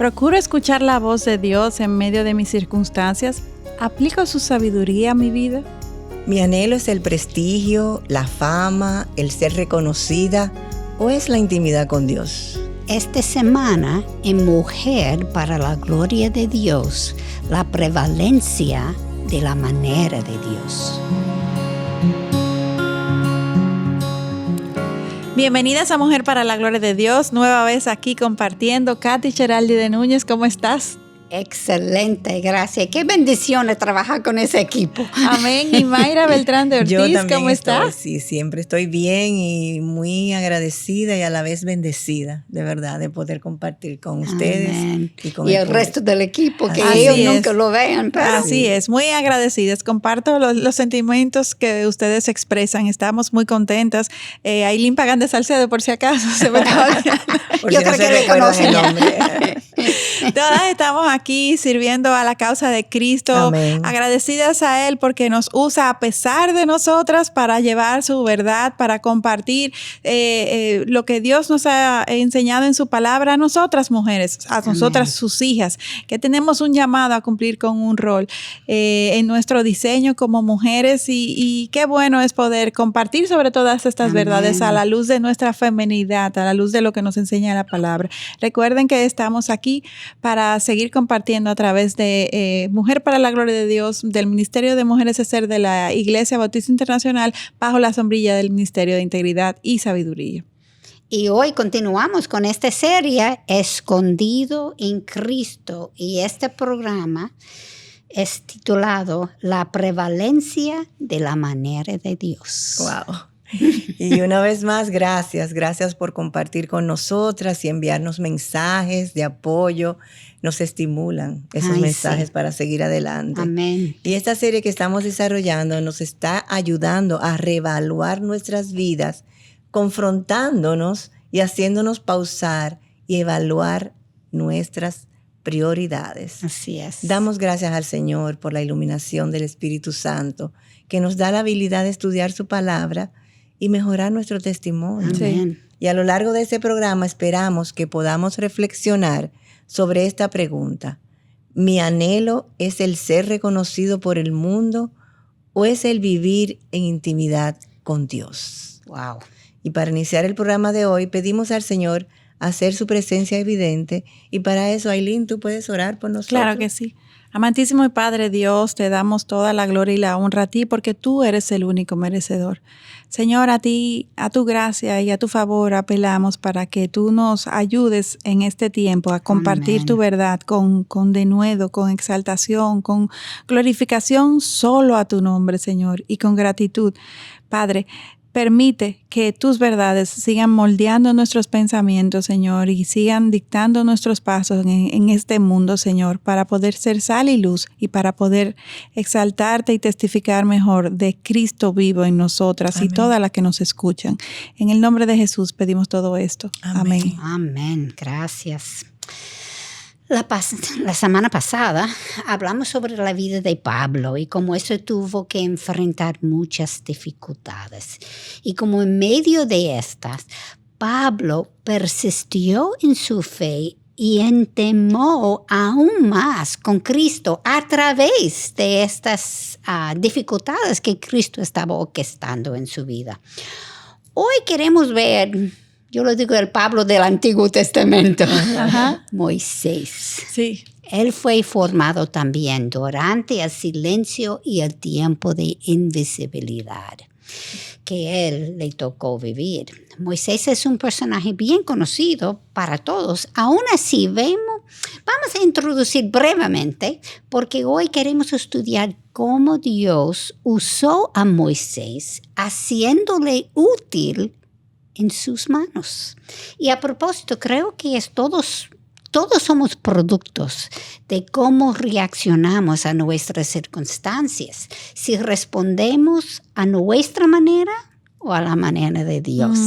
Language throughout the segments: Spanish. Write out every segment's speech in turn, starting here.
Procuro escuchar la voz de Dios en medio de mis circunstancias. ¿Aplico su sabiduría a mi vida? ¿Mi anhelo es el prestigio, la fama, el ser reconocida o es la intimidad con Dios? Esta semana, en Mujer para la Gloria de Dios, la prevalencia de la manera de Dios. Bienvenidas a Mujer para la Gloria de Dios, nueva vez aquí compartiendo. Katy Cheraldi de Núñez, ¿cómo estás? Excelente, gracias. Qué bendición trabajar con ese equipo. Amén. Y Mayra Beltrán de Ortiz, Yo también ¿cómo estás? Sí, siempre estoy bien y muy agradecida y a la vez bendecida, de verdad, de poder compartir con ustedes. Amén. Y con el resto del equipo, que Así ellos es. nunca lo vean. Pero Así es, muy agradecidas. Comparto los sentimientos que ustedes expresan. Estamos muy contentas. Ailín Pagán de Salcedo, por si acaso. Por Yo si creo no que se le recuerdan conocen el ya. nombre. Todas estamos aquí sirviendo a la causa de Cristo, Amén. agradecidas a Él porque nos usa a pesar de nosotras para llevar su verdad, para compartir lo que Dios nos ha enseñado en su palabra a nosotras mujeres, a nosotras sus hijas, que tenemos un llamado a cumplir con un rol en nuestro diseño como mujeres y qué bueno es poder compartir sobre todas estas verdades a la luz de nuestra feminidad, a la luz de lo que nos enseña la palabra. Recuerden que estamos aquí para seguir compartiendo a través de Mujer para la Gloria de Dios, del Ministerio de Mujeres ESER de la Iglesia Bautista Internacional, bajo la sombrilla del Ministerio de Integridad y Sabiduría. Y hoy continuamos con esta serie, Escondido en Cristo. Y este programa es titulado La prevalencia de la manera de Dios. Wow. Y una vez más, gracias por compartir con nosotras y enviarnos mensajes de apoyo. Nos estimulan esos mensajes para seguir adelante. Amén. Y esta serie que estamos desarrollando nos está ayudando a reevaluar nuestras vidas, confrontándonos y haciéndonos pausar y evaluar nuestras prioridades. Así es. Damos gracias al Señor por la iluminación del Espíritu Santo, que nos da la habilidad de estudiar su palabra y mejorar nuestro testimonio. Amén. Y a lo largo de este programa esperamos que podamos reflexionar sobre esta pregunta. ¿Mi anhelo es el ser reconocido por el mundo o es el vivir en intimidad con Dios? Wow. Y para iniciar el programa de hoy pedimos al Señor hacer su presencia evidente y para eso, Ailín, ¿tú puedes orar por nosotros? Claro que sí. Amantísimo y Padre Dios, te damos toda la gloria y la honra a ti porque tú eres el único merecedor. Señor, a ti, a tu gracia y a tu favor apelamos para que tú nos ayudes en este tiempo a compartir tu verdad con denuedo, con exaltación, con glorificación solo a tu nombre, Señor, y con gratitud. Padre, permite que tus verdades sigan moldeando nuestros pensamientos, Señor, y sigan dictando nuestros pasos en este mundo, Señor, para poder ser sal y luz y para poder exaltarte y testificar mejor de Cristo vivo en nosotras. Amén. Y todas las que nos escuchan. En el nombre de Jesús pedimos todo esto. Amén. Amén. Gracias. La semana pasada hablamos sobre la vida de Pablo y cómo eso tuvo que enfrentar muchas dificultades. Y como en medio de estas, Pablo persistió en su fe y entemó aún más con Cristo a través de estas dificultades que Cristo estaba orquestando en su vida. Hoy queremos ver... Yo lo digo el Pablo del Antiguo Testamento. Ajá. Moisés. Sí. Él fue formado también durante el silencio y el tiempo de invisibilidad que él le tocó vivir. Moisés es un personaje bien conocido para todos. Aún así, vamos a introducir brevemente, porque hoy queremos estudiar cómo Dios usó a Moisés, haciéndole útil en sus manos. Y a propósito, creo que todos somos productos de cómo reaccionamos a nuestras circunstancias. Si respondemos a nuestra manera o a la manera de Dios.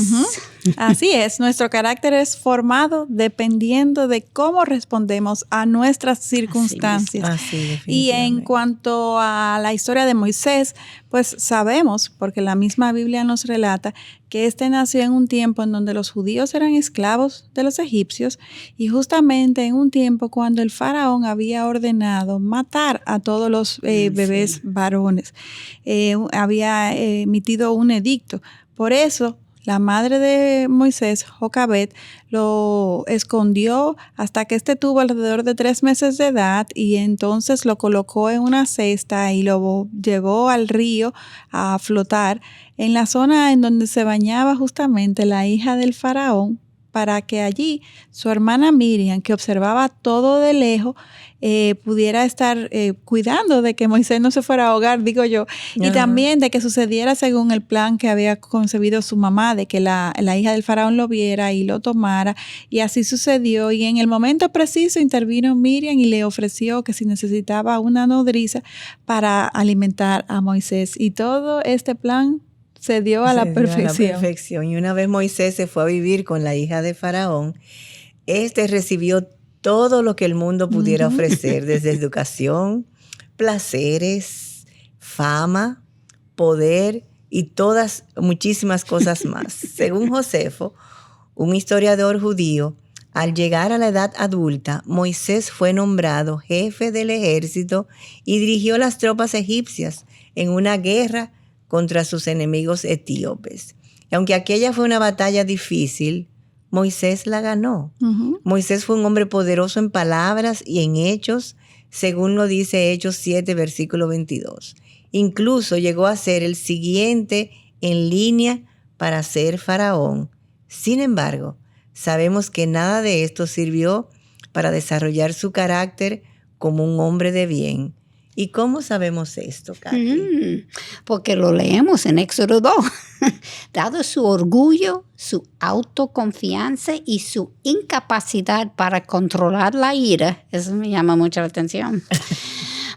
Así es, nuestro carácter es formado dependiendo de cómo respondemos a nuestras circunstancias. Así, y en cuanto a la historia de Moisés, pues sabemos, porque la misma Biblia nos relata, que éste nació en un tiempo en donde los judíos eran esclavos de los egipcios y justamente en un tiempo cuando el faraón había ordenado matar a todos los bebés varones. Había emitido un edicto. Por eso, la madre de Moisés, Jocabet, lo escondió hasta que éste tuvo alrededor de 3 meses de edad y entonces lo colocó en una cesta y lo llevó al río a flotar en la zona en donde se bañaba justamente la hija del faraón, para que allí su hermana Miriam, que observaba todo de lejos, pudiera estar cuidando de que Moisés no se fuera a ahogar, digo yo, y también de que sucediera según el plan que había concebido su mamá, de que la hija del faraón lo viera y lo tomara, y así sucedió, y en el momento preciso intervino Miriam y le ofreció que si necesitaba una nodriza para alimentar a Moisés, y todo este plan se dio a la perfección. Y una vez Moisés se fue a vivir con la hija de Faraón, recibió todo lo que el mundo pudiera ofrecer, desde educación, placeres, fama, poder y muchísimas cosas más. Según Josefo, un historiador judío, al llegar a la edad adulta, Moisés fue nombrado jefe del ejército y dirigió las tropas egipcias en una guerra contra sus enemigos etíopes. Y aunque aquella fue una batalla difícil, Moisés la ganó. Moisés fue un hombre poderoso en palabras y en hechos, según lo dice Hechos 7, versículo 22. Incluso llegó a ser el siguiente en línea para ser faraón. Sin embargo, sabemos que nada de esto sirvió para desarrollar su carácter como un hombre de bien. ¿Y cómo sabemos esto, Katy? Porque lo leemos en Éxodo 2. Dado su orgullo, su autoconfianza y su incapacidad para controlar la ira, eso me llama mucho la atención.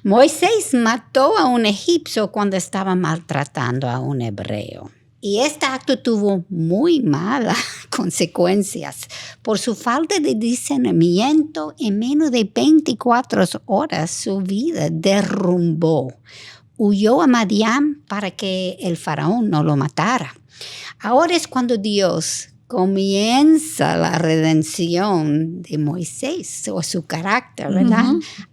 Moisés mató a un egipcio cuando estaba maltratando a un hebreo. Y este acto tuvo muy malas consecuencias. Por su falta de discernimiento, en menos de 24 horas su vida derrumbó. Huyó a Madián para que el faraón no lo matara. Ahora es cuando Dios comienza la redención de Moisés o su carácter, ¿verdad?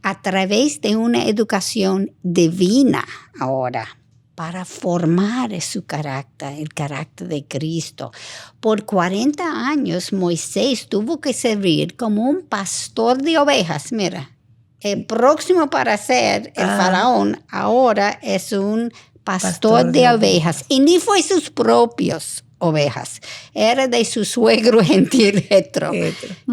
A través de una educación divina ahora, para formar su carácter, el carácter de Cristo. Por 40 años Moisés tuvo que servir como un pastor de ovejas. Mira, el próximo para ser el faraón ahora es un pastor de ovejas. Y ni fue sus propios ovejas, era de su suegro gentil Jetro.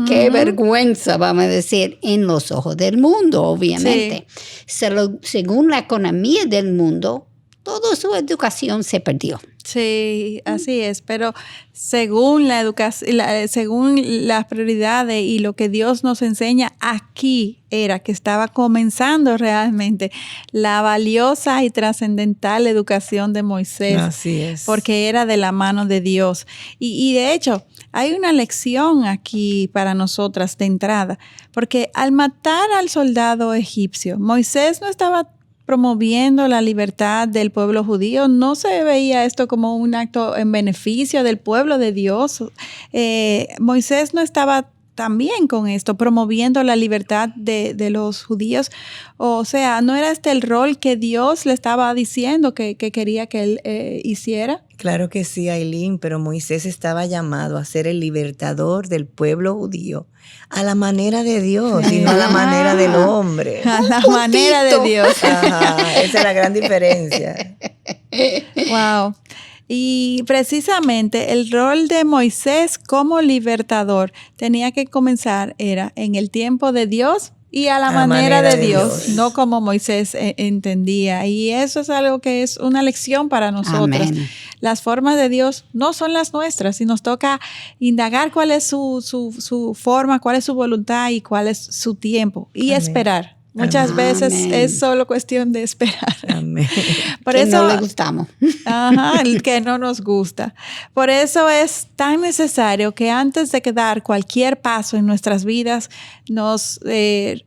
Qué vergüenza, vamos a decir, en los ojos del mundo, obviamente. Sí. Según la economía del mundo, toda su educación se perdió. Sí, así es, pero según la educación, según las prioridades y lo que Dios nos enseña aquí, era que estaba comenzando realmente la valiosa y trascendental educación de Moisés. Así es. Porque era de la mano de Dios. Y de hecho, hay una lección aquí para nosotras de entrada, porque al matar al soldado egipcio, Moisés no estaba promoviendo la libertad del pueblo judío, no se veía esto como un acto en beneficio del pueblo de Dios. Moisés no estaba también con esto, promoviendo la libertad de los judíos. O sea, no era el rol que Dios le estaba diciendo que quería que él hiciera. Claro que sí, Aileen, pero Moisés estaba llamado a ser el libertador del pueblo judío a la manera de Dios y no a la manera del hombre. A la manera de Dios. Ajá, esa es la gran diferencia. Wow. Y precisamente el rol de Moisés como libertador tenía que comenzar, era en el tiempo de Dios y a la manera de Dios, no como Moisés entendía. Y eso es algo que es una lección para nosotros. Amén. Las formas de Dios no son las nuestras y nos toca indagar cuál es su forma, cuál es su voluntad y cuál es su tiempo y Amén. esperar Muchas veces Amén. es solo cuestión de esperar. Amén. Por Que eso, no le gustamos. ajá, el que no nos gusta. Por eso es tan necesario que antes de dar cualquier paso en nuestras vidas, nos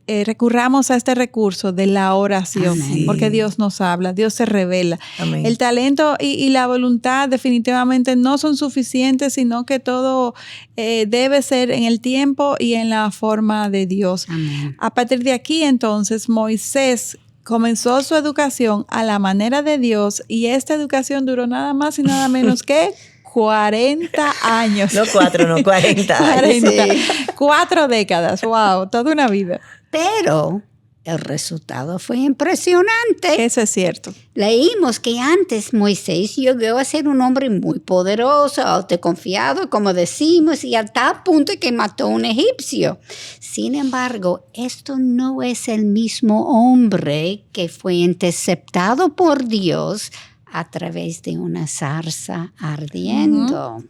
recurramos a este recurso de la oración, Amén. porque Dios nos habla, Dios se revela. Amén. El talento y la voluntad definitivamente no son suficientes, sino que todo debe ser en el tiempo y en la forma de Dios. Amén. A partir de aquí, entonces, Moisés comenzó su educación a la manera de Dios y esta educación duró nada más y nada menos que 40 años. No 4, no 40 años. 40. Sí. 4 décadas. Wow, toda una vida. Pero el resultado fue impresionante. Eso es cierto. Leímos que antes Moisés llegó a ser un hombre muy poderoso, autoconfiado, como decimos, y a tal punto que mató a un egipcio. Sin embargo, esto no es el mismo hombre que fue interceptado por Dios a través de una zarza ardiendo.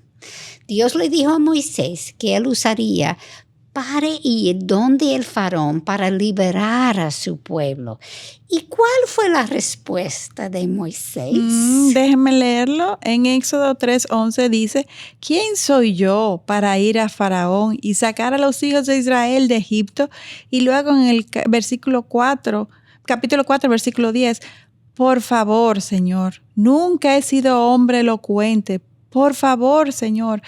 Dios le dijo a Moisés que él usaría para ir donde el faraón para liberar a su pueblo. ¿Y cuál fue la respuesta de Moisés? Déjenme leerlo. En Éxodo 3:11 dice, ¿quién soy yo para ir a Faraón y sacar a los hijos de Israel de Egipto? Y luego en el capítulo 4, versículo 10, por favor, Señor, nunca he sido hombre elocuente. Por favor, Señor,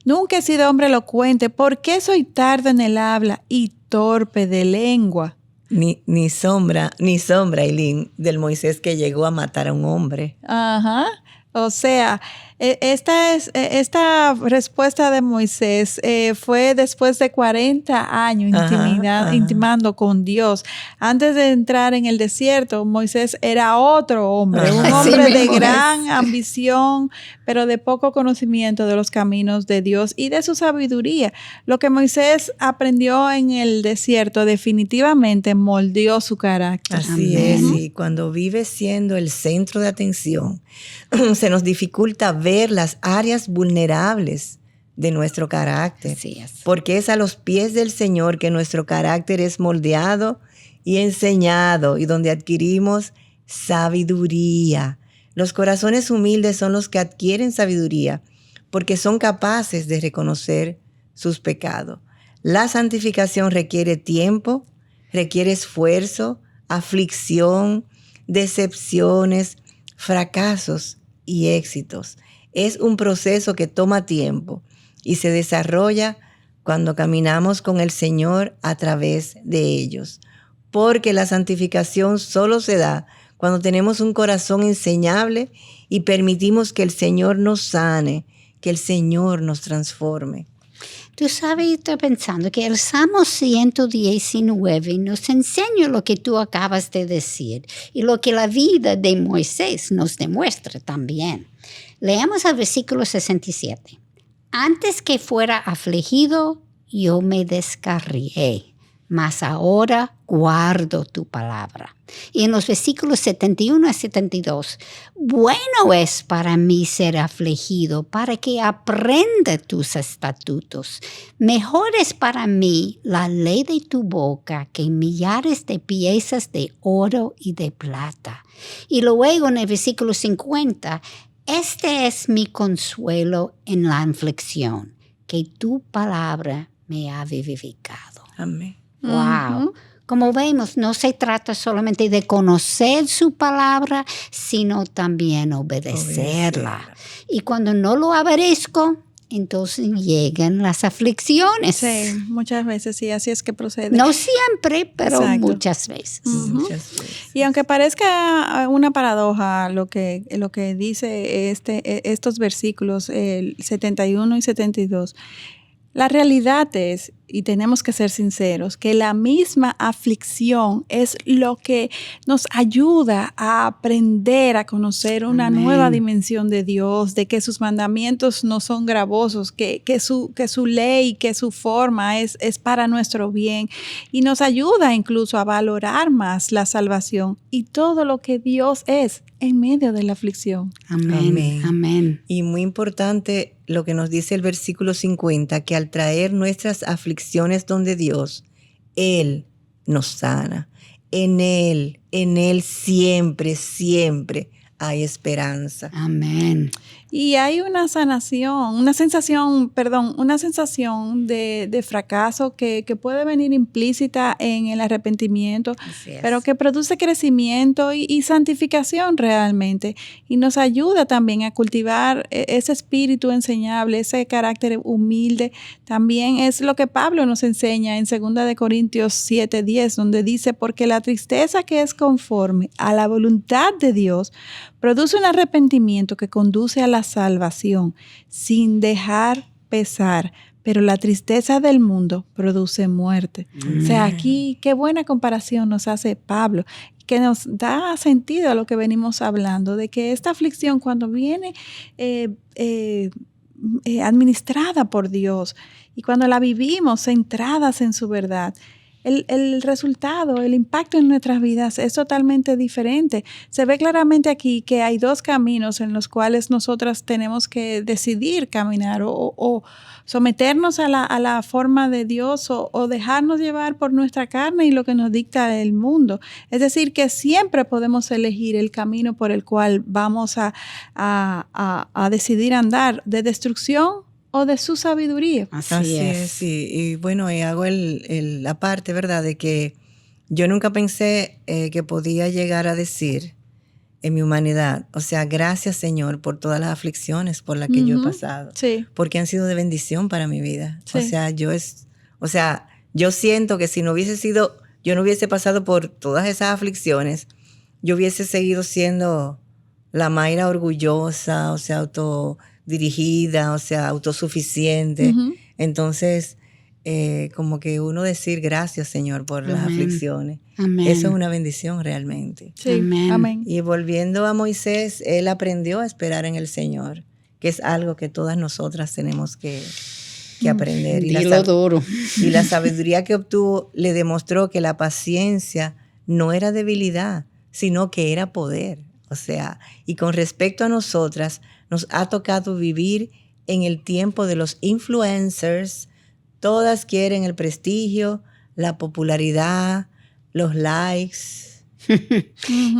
nunca he sido hombre elocuente. ¿Por qué soy tardo en el habla y torpe de lengua? Ni sombra, Eileen, del Moisés que llegó a matar a un hombre. Ajá. O sea, esta respuesta de Moisés fue después de 40 años intimando con Dios. Antes de entrar en el desierto, Moisés era otro hombre, un hombre de gran ambición, pero de poco conocimiento de los caminos de Dios y de su sabiduría. Lo que Moisés aprendió en el desierto definitivamente moldeó su carácter. Así es, y cuando vives siendo el centro de atención, se nos dificulta ver las áreas vulnerables de nuestro carácter. Así es. Porque es a los pies del Señor que nuestro carácter es moldeado y enseñado y donde adquirimos sabiduría. Los corazones humildes son los que adquieren sabiduría porque son capaces de reconocer sus pecados. La santificación requiere tiempo, requiere esfuerzo, aflicción, decepciones, fracasos y éxitos. Es un proceso que toma tiempo y se desarrolla cuando caminamos con el Señor a través de ellos. Porque la santificación solo se da cuando tenemos un corazón enseñable y permitimos que el Señor nos sane, que el Señor nos transforme. Tú sabes, estoy pensando que el Salmo 119 nos enseña lo que tú acabas de decir y lo que la vida de Moisés nos demuestra también. Leamos el versículo 67. Antes que fuera afligido, yo me descarrié, mas ahora guardo tu palabra. Y en los versículos 71 a 72, bueno es para mí ser afligido, para que aprenda tus estatutos. Mejor es para mí la ley de tu boca que millares de piezas de oro y de plata. Y luego en el versículo 50, este es mi consuelo en la aflicción, que tu palabra me ha vivificado. Amén. Wow. Como vemos, no se trata solamente de conocer su palabra, sino también obedecerla. Y cuando no lo obedezco, entonces llegan las aflicciones. Sí, muchas veces sí, así es que procede. No siempre, pero Exacto. Muchas veces. Muchas veces. Y aunque parezca una paradoja lo que dice estos versículos, el 71 y 72, la realidad es, y tenemos que ser sinceros, que la misma aflicción es lo que nos ayuda a aprender a conocer una nueva dimensión de Dios, de que sus mandamientos no son gravosos, que su ley, que su forma es para nuestro bien, y nos ayuda incluso a valorar más la salvación y todo lo que Dios es en medio de la aflicción. Amén. Amén. Amén. Y muy importante lo que nos dice el versículo 50, que al traer nuestras aflicciones donde Dios, Él nos sana. en Él siempre, siempre hay esperanza. Amén. Y hay una sensación de fracaso que puede venir implícita en el arrepentimiento, pero que produce crecimiento y santificación realmente. Y nos ayuda también a cultivar ese espíritu enseñable, ese carácter humilde. También es lo que Pablo nos enseña en 2 de Corintios 7:10, donde dice, porque la tristeza que es conforme a la voluntad de Dios produce un arrepentimiento que conduce a la salvación sin dejar pesar, pero la tristeza del mundo produce muerte. O sea, aquí qué buena comparación nos hace Pablo, que nos da sentido a lo que venimos hablando, de que esta aflicción cuando viene administrada por Dios y cuando la vivimos centradas en su verdad, el resultado, el impacto en nuestras vidas es totalmente diferente. Se ve claramente aquí que hay dos caminos en los cuales nosotras tenemos que decidir caminar o someternos a la forma de Dios o dejarnos llevar por nuestra carne y lo que nos dicta el mundo. Es decir, que siempre podemos elegir el camino por el cual vamos a decidir andar, de destrucción o de su sabiduría. Así es, sí. Y bueno, y hago la parte, ¿verdad?, de que yo nunca pensé que podía llegar a decir en mi humanidad, o sea, gracias Señor por todas las aflicciones por las que yo he pasado, porque han sido de bendición para mi vida. Sí. O sea, yo siento que si no hubiese sido, yo no hubiese pasado por todas esas aflicciones, yo hubiese seguido siendo la Mayra orgullosa, o sea, autodirigida, o sea, autosuficiente. Entonces, como que uno decir gracias, Señor, por las aflicciones. Amén. Eso es una bendición realmente. Sí. Amén. Y volviendo a Moisés, él aprendió a esperar en el Señor, que es algo que todas nosotras tenemos que aprender. Y la sabiduría que obtuvo le demostró que la paciencia no era debilidad, sino que era poder. O sea, y con respecto a nosotras, nos ha tocado vivir en el tiempo de los influencers. Todas quieren el prestigio, la popularidad, los likes.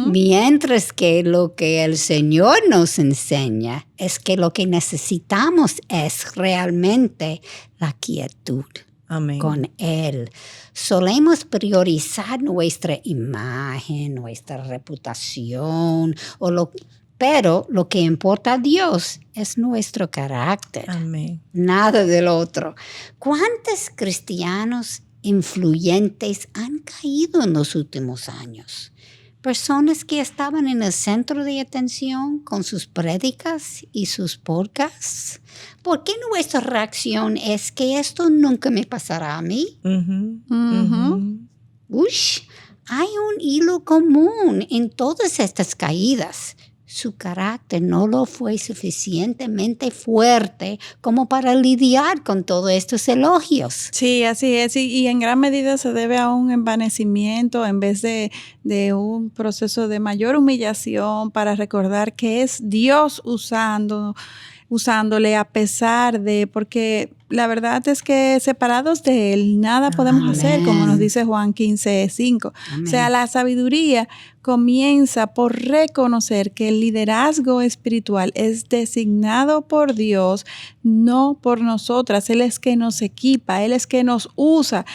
Mientras que lo que el Señor nos enseña es que lo que necesitamos es realmente la quietud. Amén. Con Él. Solemos priorizar nuestra imagen, nuestra reputación, pero lo que importa a Dios es nuestro carácter. Amén. Nada del otro. ¿Cuántos cristianos influyentes han caído en los últimos años? Personas que estaban en el centro de atención con sus prédicas y sus podcasts. ¿Por qué nuestra reacción es que esto nunca me pasará a mí? Hay un hilo común en todas estas caídas. Su carácter no lo fue suficientemente fuerte como para lidiar con todos estos elogios. Sí, así es. Y en gran medida se debe a un envanecimiento en vez de un proceso de mayor humillación para recordar que es Dios usándole a pesar de, porque la verdad es que separados de Él nada podemos hacer, como nos dice Juan 15:5. O sea, la sabiduría comienza por reconocer que el liderazgo espiritual es designado por Dios, no por nosotras. Él es que nos equipa, Él es que nos usa.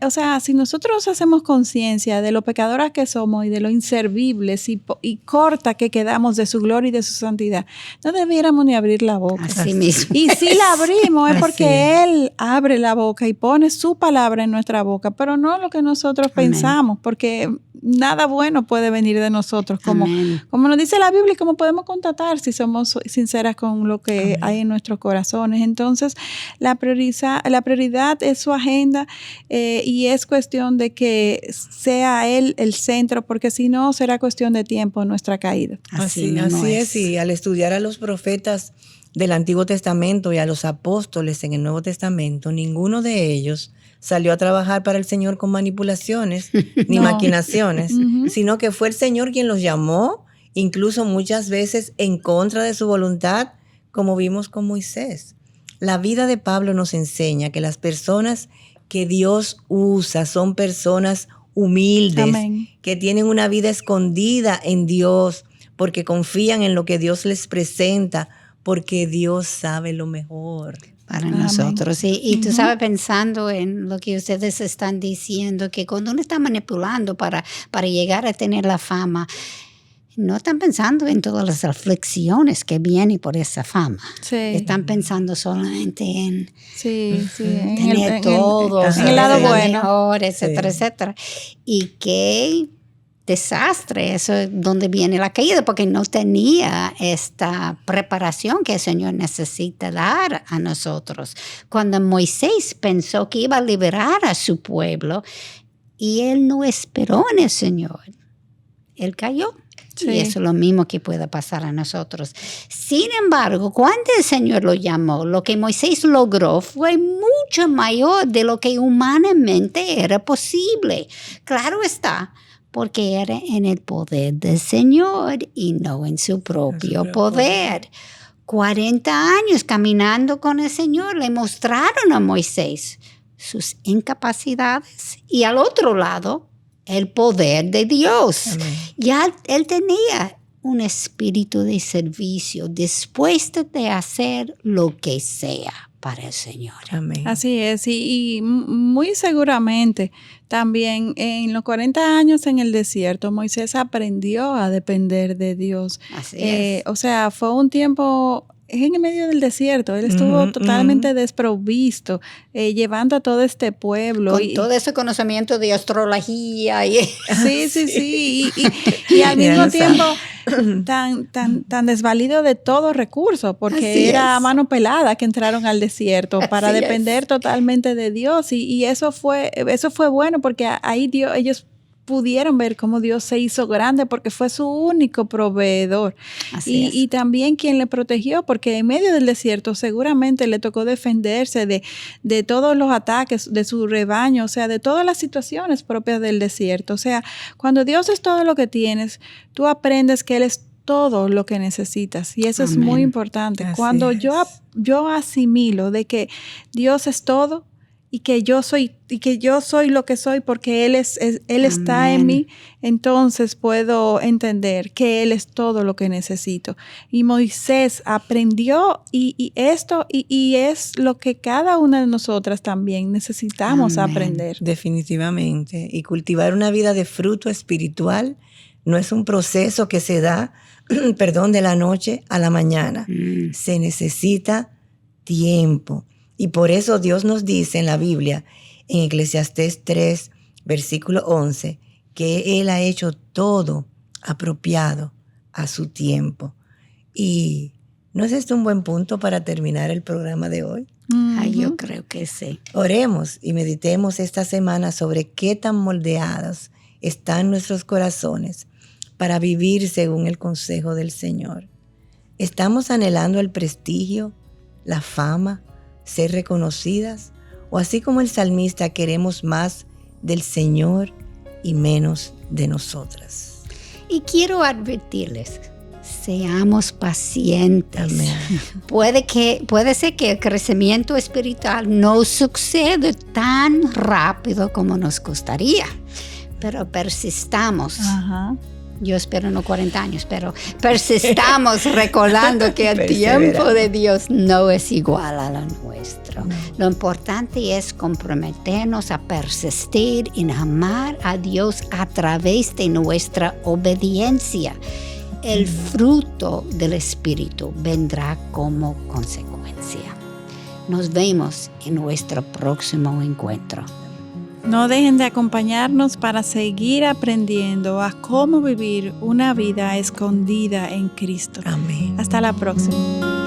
O sea, si nosotros hacemos conciencia de lo pecadoras que somos y de lo inservibles y corta que quedamos de su gloria y de su santidad, no debiéramos ni abrir la boca. Así mismo. Y si la abrimos es porque Él abre la boca y pone su palabra en nuestra boca, pero no lo que nosotros pensamos, porque nada bueno puede venir de nosotros, como nos dice la Biblia, y como podemos constatar si somos sinceras con lo que hay en nuestros corazones. Entonces, la prioridad es su agenda y es cuestión de que sea Él el centro, porque si no, será cuestión de tiempo nuestra caída. Así es, y al estudiar a los profetas del Antiguo Testamento y a los apóstoles en el Nuevo Testamento, ninguno de ellos salió a trabajar para el Señor con manipulaciones ni maquinaciones, sino que fue el Señor quien los llamó, incluso muchas veces en contra de su voluntad, como vimos con Moisés. La vida de Pablo nos enseña que las personas que Dios usa son personas humildes, Amén. que tienen una vida escondida en Dios, porque confían en lo que Dios les presenta, porque Dios sabe lo mejor. Para Amén. nosotros. Y tú sabes, pensando en lo que ustedes están diciendo, que cuando uno está manipulando para llegar a tener la fama, no están pensando en todas las aflicciones que vienen por esa fama. Sí. Están pensando solamente en tener todo, en el lado bueno. mejor, etcétera, Sí. etcétera. Y qué desastre, eso es donde viene la caída, porque no tenía esta preparación que el Señor necesita dar a nosotros. Cuando Moisés pensó que iba a liberar a su pueblo y él no esperó en el Señor, él cayó. Sí. Y eso es lo mismo que puede pasar a nosotros. Sin embargo, cuando el Señor lo llamó, lo que Moisés logró fue mucho mayor de lo que humanamente era posible. Claro está, porque era en el poder del Señor y no en su propio poder. 40 años caminando con el Señor le mostraron a Moisés sus incapacidades y al otro lado el poder de Dios. Amén. Ya él tenía un espíritu de servicio, dispuesto de hacer lo que sea para el Señor. Amén. Así es, y muy seguramente también en los 40 años en el desierto, Moisés aprendió a depender de Dios. Así es. O sea, fue un tiempo en el medio del desierto, él estuvo totalmente desprovisto, llevando a todo este pueblo. Con todo ese conocimiento de astrología. Y Sí. Y al mismo tiempo tan desvalido de todo recurso, porque Así era a es. mano pelada que entraron al desierto para Así depender totalmente de Dios. Y eso fue bueno, porque ahí ellos pudieron ver cómo Dios se hizo grande porque fue su único proveedor. Así es. Y también quien le protegió, porque en medio del desierto seguramente le tocó defenderse de todos los ataques de su rebaño, o sea, de todas las situaciones propias del desierto. O sea, cuando Dios es todo lo que tienes, tú aprendes que Él es todo lo que necesitas. Y eso es muy importante. Así Cuando es. yo asimilo de que Dios es todo, y que yo soy lo que soy porque Él está en mí, entonces puedo entender que Él es todo lo que necesito. Y Moisés aprendió y esto es lo que cada una de nosotras también necesitamos aprender. Definitivamente. Y cultivar una vida de fruto espiritual no es un proceso que se da, de la noche a la mañana. Se necesita tiempo. Y por eso Dios nos dice en la Biblia, en Eclesiastés 3, versículo 11, que Él ha hecho todo apropiado a su tiempo. ¿Y no es este un buen punto para terminar el programa de hoy? Ay, yo creo que sí. Oremos y meditemos esta semana sobre qué tan moldeados están nuestros corazones para vivir según el consejo del Señor. ¿Estamos anhelando el prestigio, la fama, ser reconocidas? ¿O así como el salmista queremos más del Señor y menos de nosotras? Y quiero advertirles, seamos pacientes. Amén. Puede ser que el crecimiento espiritual no suceda tan rápido como nos gustaría, pero persistamos. Ajá. Yo espero no 40 años, pero persistamos recordando que el tiempo de Dios no es igual a lo nuestro. No. Lo importante es comprometernos a persistir en amar a Dios a través de nuestra obediencia. El fruto del Espíritu vendrá como consecuencia. Nos vemos en nuestro próximo encuentro. No dejen de acompañarnos para seguir aprendiendo a cómo vivir una vida escondida en Cristo. Amén. Hasta la próxima.